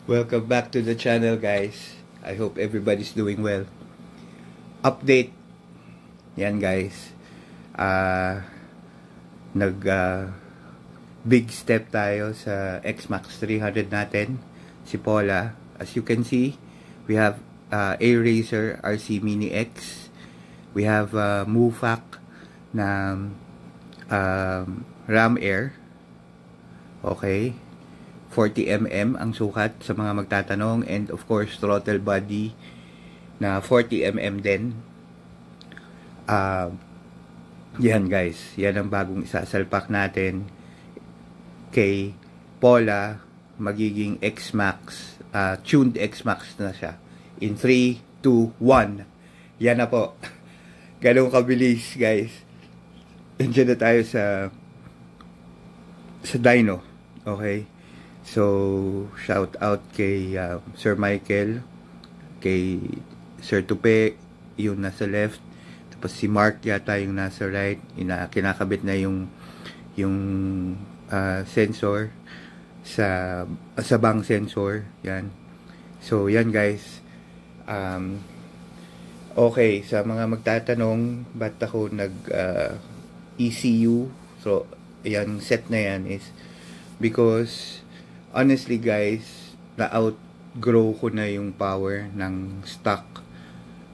Welcome back to the channel, guys. I hope everybody's doing well. Update. Yan, guys. Uh, nag big step tayo sa XMAX 300 natin. Si Paula. As you can see, we have A-Racer RC Mini X. We have Mufak na Ram Air. Okay. 40mm ang sukat sa mga magtatanong, and of course throttle body na 40mm din. Yan, guys, yan ang bagong isasalpak natin kay Paula. Magiging XMAX, tuned XMAX na siya in 3, 2, 1. Yan na po. Ganun kabilis, guys. Nandiyan na tayo sa dyno. Okay. So, shout out kay Sir Michael, kay Sir Tupe, yung nasa left, tapos si Mark yata yung nasa right, kinakabit na yung sensor sa bang sensor, yan. So, yan, guys. Okay, sa mga magtatanong, ba't ako ECU? So, yan, set na yan is because honestly, guys, na-outgrow ko na yung power ng stock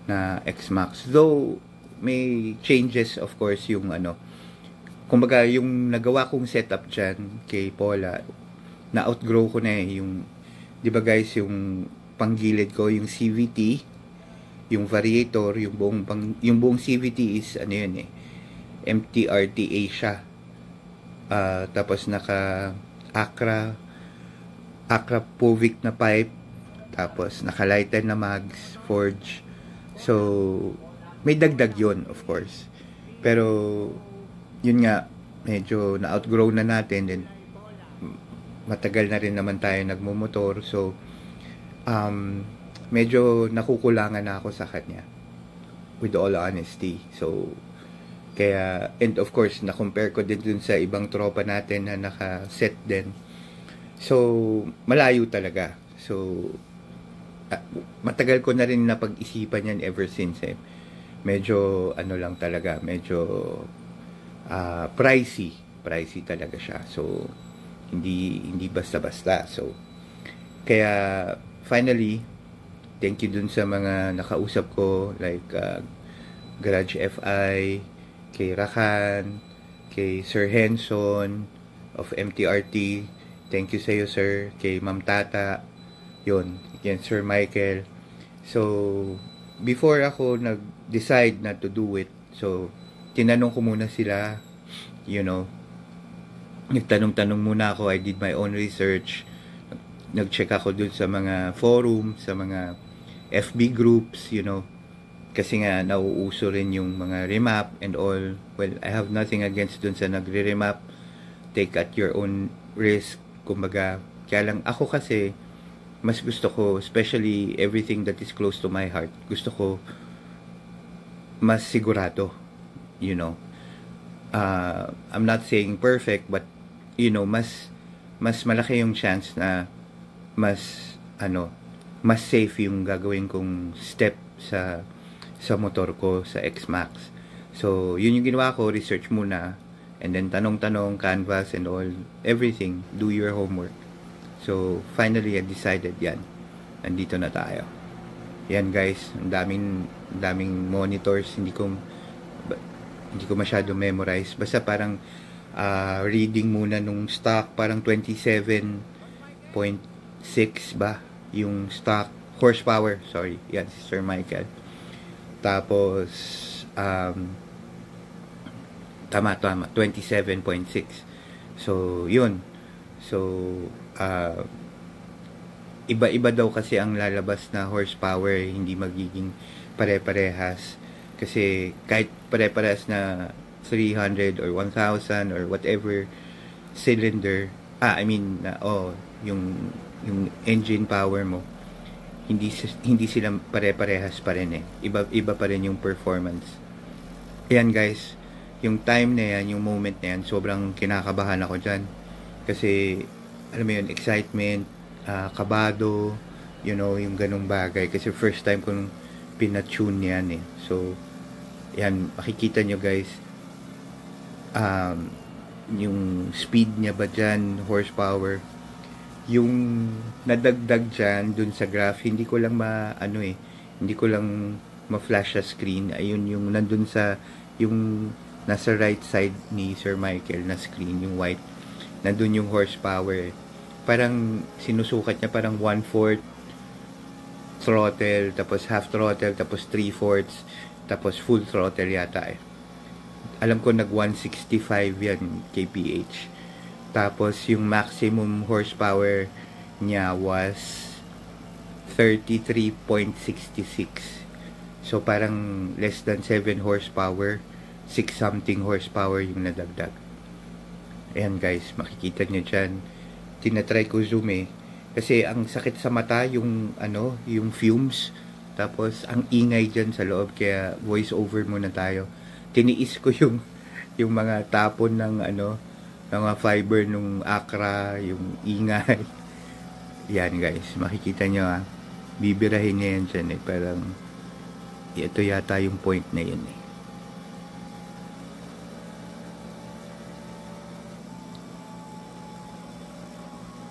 na XMAX. Though, may changes, of course, yung kumbaga, yung nagawa kong setup dyan kay Paula, na-outgrow ko na yung, di ba guys, yung panggilid ko, yung CVT, yung variator, yung buong CVT is, MTRTA siya. Tapos naka Acra Povic na pipe, tapos naka-lighten na mags, forge. So, may dagdag yun, of course. Pero, yun nga, medyo na-outgrow na natin, and matagal na rin naman tayo nagmumotor. So, medyo nakukulangan na ako sa kanya, with all honesty. So, kaya, and of course, na-compare ko din dun sa ibang tropa natin na naka-set din. So, malayo talaga. So, matagal ko na rin napag-isipan yan ever since. Medyo, lang talaga, medyo pricey. Pricey talaga siya. So, hindi basta-basta. So, kaya, finally, thank you dun sa mga nakausap ko, like, Garage FI, kay Rakan, kay Sir Henson of MTRT. Thank you sa iyo, sir. Kay Ma'am Tata. Yun. Yan, Sir Michael. So, before ako nag-decide na to do it, so, tinanong ko muna sila, nagtanong-tanong muna ako. I did my own research. Nag-check ako dun sa mga forum, sa mga FB groups, kasi nga, nauuso rin yung mga remap and all. Well, I have nothing against dun sa nagre-remap. Take at your own risk. Kumbaga, kaya lang ako kasi, mas gusto ko, especially everything that is close to my heart, gusto ko mas sigurado, I'm not saying perfect, but, mas malaki yung chance na mas safe yung gagawin kong step sa motor ko, sa XMAX. So, yun yung ginawa ko, research muna, and then tanong-tanong, canvas and all, everything, do your homework. So, finally, I decided yan. Nandito na tayo. Yan, guys, ang daming monitors, hindi ko masyado memorize. Basta parang reading muna nung stock, parang 27.6 ba yung stock horsepower, sorry. Yan, si Sir Michael. Tapos, tama, 27.6. So, yun. So, iba-iba daw kasi ang lalabas na horsepower, hindi magiging pare-parehas. Kasi kahit pare-parehas na 300 or 1,000 or whatever cylinder, yung engine power mo, hindi sila pare-parehas pa rin Iba pa rin yung performance. Ayan, guys, yung time na yan, yung moment na yan, sobrang kinakabahan ako dyan. Kasi, alam mo yun, excitement, kabado, yung ganung bagay. Kasi first time kong pinatune yan eh. So, yan, makikita nyo guys, yung speed niya ba dyan, horsepower, yung nadagdag dyan, dun sa graph, hindi ko lang hindi ko lang ma-flash sa screen. Ayun, yung nandun sa, yung nasa right side ni Sir Michael na screen, yung white, nandun yung horsepower. Parang sinusukat niya parang 1/4 throttle, tapos half throttle, tapos 3/4, tapos full throttle yata eh. Alam ko nag 165 yan kph. Tapos yung maximum horsepower niya was 33.66. So parang less than 7 horsepower, 6 something horsepower yung nadagdag. Ayan guys, makikita nyo dyan. Tinatry ko zoom eh. Kasi ang sakit sa mata yung yung fumes. Tapos ang ingay dyan sa loob, kaya voice over muna tayo. Tiniis ko yung mga tapon ng mga fiber nung Acra, yung ingay. Yan guys, makikita nyo bibirahin niya yan dyan eh. Parang ito yata yung point na yun eh.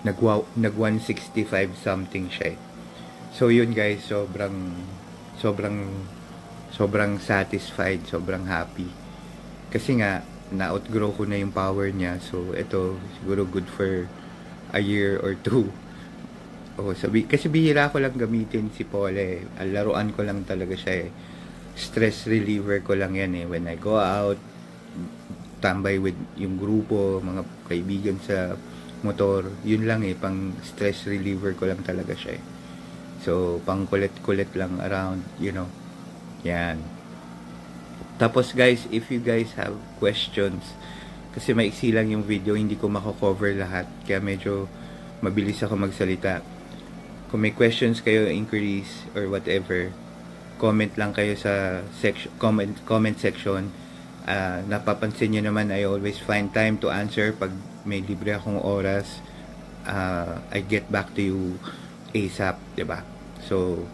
Nag 165 something siya eh. So yun guys, sobrang satisfied, sobrang happy. Kasi nga na-outgrow ko na yung power niya. So ito siguro good for a year or two. Kasi bihira ko lang gamitin si Paul eh. Laruan ko lang talaga siya eh. Stress reliever ko lang yan eh. When I go out, tambay with yung grupo, mga kaibigan sa motor, yun lang eh, pang stress reliever ko lang talaga siya eh. So, pang kulit-kulit lang around, yan. Tapos guys, if you guys have questions, kasi maiksi lang yung video, hindi ko mako-cover lahat, kaya medyo mabilis ako magsalita. Kung may questions kayo, inquiries, or whatever, comment lang kayo sa comment section. Napapansin nyo naman, I always find time to answer pag may libre akong oras. I get back to you ASAP, diba? So,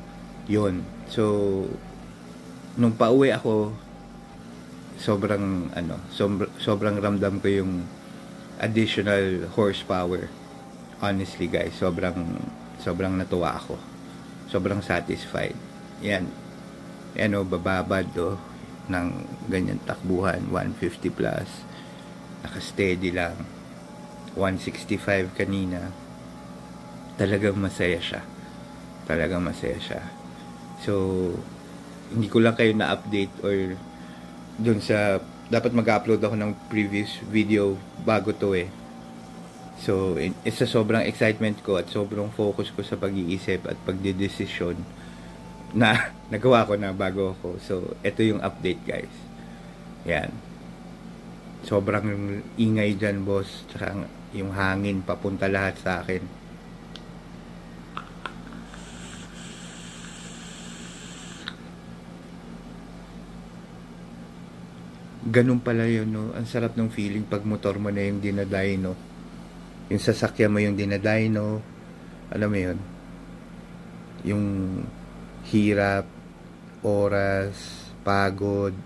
yun. So, nung pauwi ako, sobrang ramdam ko yung additional horsepower. Honestly guys, sobrang natuwa ako. Sobrang satisfied. Yan. Bababad ng ganyan takbuhan, 150 plus. Naka-steady lang. 165 kanina. Talagang masaya siya. So, hindi ko lang kayo na-update or dun sa, dapat mag-upload ako ng previous video bago to eh. So, isa sobrang excitement ko at sobrang focus ko sa pag-iisip at pagdedesisyon na nagawa ko na bago ako. So, ito yung update guys. Yan. Sobrang ingay dyan boss. Tsaka yung hangin papunta lahat sa akin. Ganun pala yun, no? Ang sarap ng feeling pag motor mo na yung dinadyno. Yung sasakyan mo yung dinadyno. Alam mo yun? Yung hirap, oras, pagod,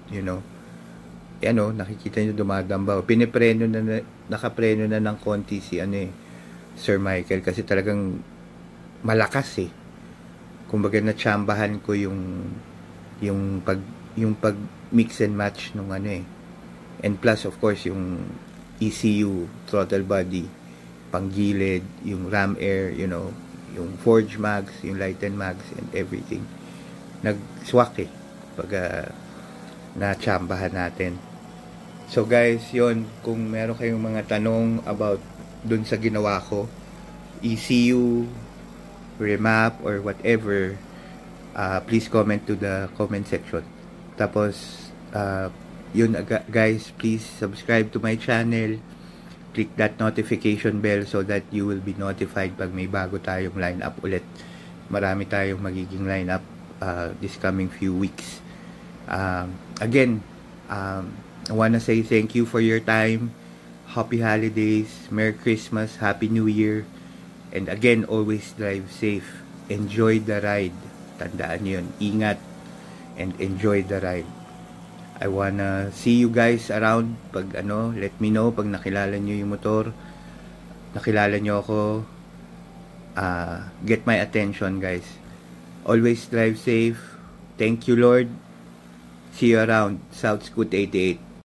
nakikita nyo dumadamba. Nakapreno na ng konti si Sir Michael, kasi talagang malakas eh. Kumbaga natsambahan ko yung pag mix and match nung and plus of course yung ECU, throttle body, panggilid, yung ram air, yung forge mags, yung lighten mags and everything. Nag-swak eh pag natsambahan natin. So guys, yon, kung meron kayong mga tanong about dun sa ginawa ko, ECU, remap or whatever, please comment to the comment section. Tapos yun guys, please subscribe to my channel, click that notification bell so that you will be notified pag may bago tayong lineup ulit. Marami tayong magiging lineup this coming few weeks. Again, I wanna say thank you for your time. Happy holidays, Merry Christmas, Happy New Year, And again, always drive safe. Enjoy the ride. Tandaan nyo yun. Ingat and enjoy the ride. I wanna see you guys around. Pag let me know pag nakilala nyo yung motor. Nakilala nyo ako. Get my attention, guys. Always drive safe. Thank you, Lord. See you around. South Scoot 88.